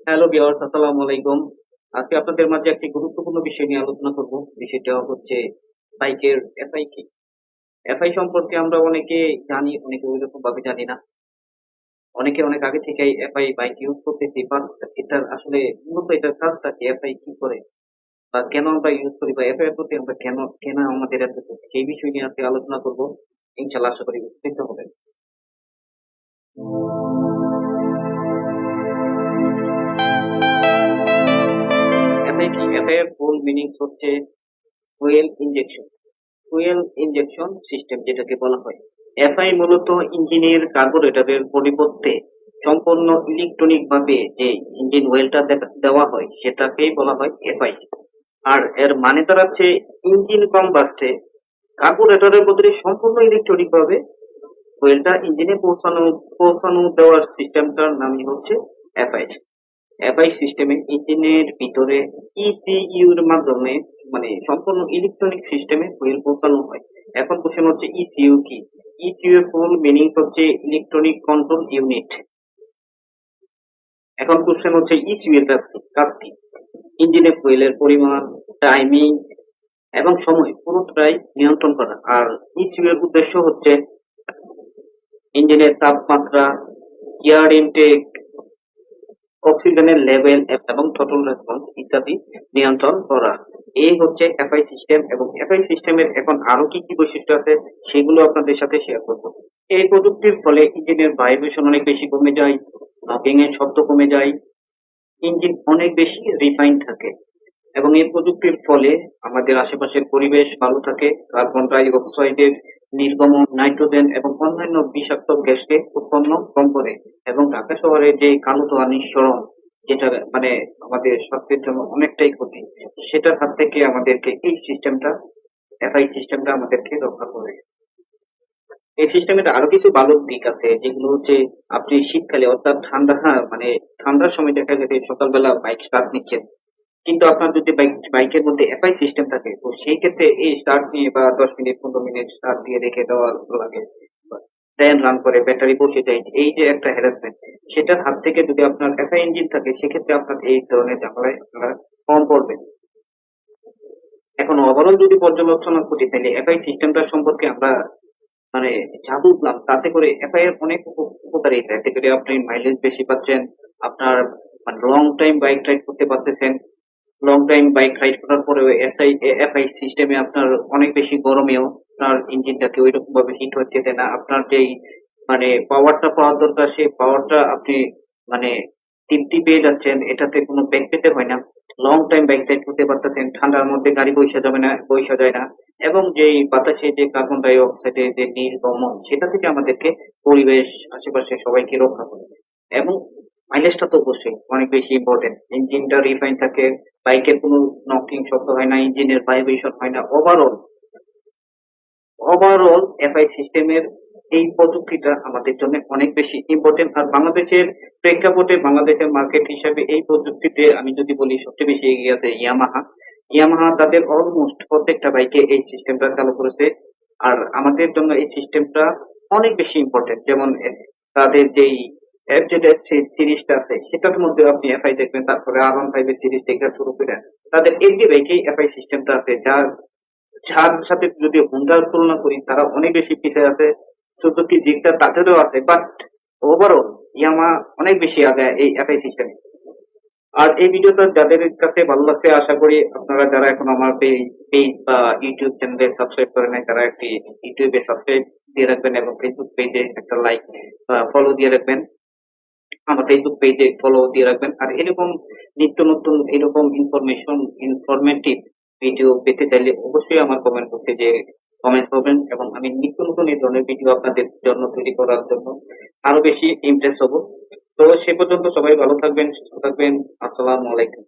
Hello viewers, আসসালামু আলাইকুম। আজকে আপনাদের মাঝে একটি গুরুত্বপূর্ণ বিষয় নিয়ে আলোচনা করব। বিষয়টা হচ্ছে বাইকের এফআই কি? এফআই সম্পর্কে আমরা অনেকে জানি, অনেকে ঐরকম ভাবে জানি না। অনেকে অনেক আগে থেকেই এফআই বাইক ইউজ করতেছি, বাট এটার আসলে মূলত এটার কাজটা কি? এফআই কি করে? বা কেন আমরা ইউজ করি বা এফআই এর প্রতি আমরা কেন আমাদের এত ঝোঁক? সেই বিষয় নিয়ে আজকে আলোচনা করব। ইনশাআল্লাহ আশা করি উপকৃত হবেন। এফআই কি? এফআই এর ফুল মিনিংস হচ্ছে fuel injection. Fuel injection system যেটাকে বলা হয়। এফআই মূলত ইঞ্জিনের কার্বোরেটরের পরিবর্তে সম্পূর্ণ ইলেকট্রনিক ভাবে যে ইঞ্জিন অয়েলটা দেওয়া হয় সেটাকেই বলা হয় এফআই। আর এর মানে দাঁড়াচ্ছে ইঞ্জিন কম্বাস্টে কার্বোরেটরের বদলে সম্পূর্ণ ইলেকট্রনিক ভাবে অয়েলটা ইঞ্জিনে পৌঁছানো দেওয়ার সিস্টেমটার নামই হচ্ছে এফআই। এফআই সিস্টেমে ইঞ্জিনের ভিতরে ইসিইউ এর মাধ্যমে মানে সম্পূর্ণ ইলেকট্রনিক সিস্টেমে ফুয়েল পৌঁছানো হয়। এখন কোশ্চেন হচ্ছে ইসিইউ কি? ইসিইউ এর ফুল মিনিং হচ্ছে ইলেকট্রনিক কন্ট্রোল ইউনিট। এখন কোশ্চেন হচ্ছে ইসিইউ এর কাজ কি? ইঞ্জিনে ফুয়েলের পরিমাণ, টাইমিং এবং সময় পুরোটাই নিয়ন্ত্রণ করা। আর ইসিইউ এর উদ্দেশ্য হচ্ছে ইঞ্জিনের তাপমাত্রা, এয়ার ইনটেক, অক্সিজেনের লেভেল এবং থ্রটল রেসপন্স ইত্যাদি নিয়ন্ত্রণ করা। এই হচ্ছে এফআই সিস্টেম এবং এফআই সিস্টেমের এখন আরো কি কি বৈশিষ্ট্য আছে সেগুলো আপনাদের সাথে শেয়ার করব। এই প্রযুক্তির ফলে ইঞ্জিনের ভাইব্রেশন অনেক বেশি কমে যায়, নকিং এর শব্দ কমে যায়, ইঞ্জিন অনেক বেশি রিফাইন থাকে এবং এই প্রযুক্তির ফলে আমাদের আশেপাশের পরিবেশ ভালো থাকে। কার্বন ডাই অক্সাইডের নির্গমন, নাইট্রোজেন এবং অন্যান্য বিষাক্ত গ্যাসকে উৎপন্ন কম করে এবং ঢাকা শহরে যে কালো ধোঁয়া নিঃসরণ, যেটা মানে আমাদের স্বাস্থ্যের জন্য অনেকটাই ক্ষতি, সেটার হাত থেকে আমাদেরকে এই সিস্টেমটা, এফআই সিস্টেমটা আমাদেরকে রক্ষা করে। এই সিস্টেমের আরো কিছু ভালো দিক আছে যেগুলো হচ্ছে আপনি শীতকালে অর্থাৎ মানে ঠান্ডার সময় দেখা যাবে সকালবেলা বাইক স্টার্ট নিচ্ছেন, কিন্তু আপনার যদি বাইকের মধ্যে এফআই সিস্টেম থাকে তো সেই ক্ষেত্রে এই স্টার্ট নিয়ে বা 10 মিনিট 15 মিনিট স্টার্ট দিয়ে রেখে দেওয়া লাগে, দেন রান করে ব্যাটারি বসে যায়, এই যে একটা হ্যারাসমেন্ট, সেটার হাত থেকে যদি আপনার এফআই ইঞ্জিন থাকে সেক্ষেত্রে আপনার এই ধরনের ঝামেলায় আপনারা কম পড়বেন। এখন ওভারঅল যদি পর্যালোচনা করি তাহলে এফআই সিস্টেমটা সম্পর্কে আমরা মানে যা বুঝলাম তাতে করে এফআই এর অনেক উপকারিতা। এতে করে আপনি মাইলেজ বেশি পাচ্ছেন, আপনার মানে লং টাইম বাইক রাইড করতে পারতেছেন। লং টাইম বাইক রাইড করার পরেও এফআই সিস্টেমে আপনার অনেক বেশি গরমেও আপনার ইঞ্জিনটাকে ওই রকম ভাবে হিট হচ্ছে দেয় না। আপনার যেই মানে পাওয়ারটা পাওয়ার দরকার সেই পাওয়ারটা আপনি মানে তৃপ্তি পেয়ে যাচ্ছেন, এটাতে কোনো ব্যাক পেতে হয় না। লং টাইম বাইক রাইড করতে পারতেছেন, ঠান্ডার মধ্যে গাড়ি বৈশা যায় না এবং যেই বাতাসে যে কার্বন ডাই অক্সাইডের যে নির্গমন সেটা থেকে আমাদেরকে পরিবেশ, আশেপাশে সবাইকে রক্ষা করে। এবং মাইলেজটা তো অবশ্যই অনেক বেশি ইম্পর্টেন্ট। ইঞ্জিনটা রিফাইন থাকে, বাইকের কোনো নকিং শব্দ হয় না, ইঞ্জিনের ভাইব্রেশন হয় না। ওভারঅল এফআই সিস্টেমের এই প্রযুক্তিটা আমাদের জন্য অনেক বেশি ইম্পর্টেন্ট। আর বাংলাদেশের প্রেক্ষাপটে বাংলাদেশের মার্কেট হিসাবে এই প্রযুক্তিতে আমি যদি বলি সবচেয়ে বেশি এগিয়ে আছে ইয়ামাহা। ইয়ামাহা তাদের অলমোস্ট প্রত্যেকটা বাইকে এই সিস্টেমটা চালু করেছে। আর আমাদের জন্য এই সিস্টেমটা অনেক বেশি ইম্পর্টেন্ট। যেমন তাদের যেই এফজেড সিরিজটা আছে সেটার মধ্যে আপনি এফআই দেখবেন, তারপরে আর 1 5 এর সিরিজ থেকে শুরু করে তাদের এভরি বাইকেই এফআই সিস্টেমটা আছে, যার সাথে যদি হুন্ডার তুলনা করি তারা অনেক বেশি পিছিয়ে আছে। সুজুকি জিক্সার তাদেরও আছে, বাট ওভারঅল ইয়ামা অনেক বেশি আগে এই এফআই সিস্টেমে। আর এই ভিডিওটা যাদের কাছে ভালো লাগছে আশা করি আপনারা যারা এখন আমার পেজ বা ইউটিউব চ্যানেলে সাবস্ক্রাইব করে নাই তারা একটি ইউটিউবে সাবস্ক্রাইব দিয়ে রাখবেন এবং ফেসবুক পেজে একটা লাইক বা ফলো দিয়ে রাখবেন। আমার ফেসবুক পেজে ফলো দিয়ে রাখবেন। আর এরকম নিত্য নতুন এরকম ইনফরমেটিভ ভিডিও পেতে চাইলে অবশ্যই আমার কমেন্ট বক্সে যে কমেন্ট করবেন এবং আমি নিত্য নতুন এই ধরনের ভিডিও আপনাদের জন্য তৈরি করার জন্য আরো বেশি ইমপ্রেস হব। তো সে পর্যন্ত সবাই ভালো থাকবেন, সুস্থ থাকবেন। আসসালামু আলাইকুম।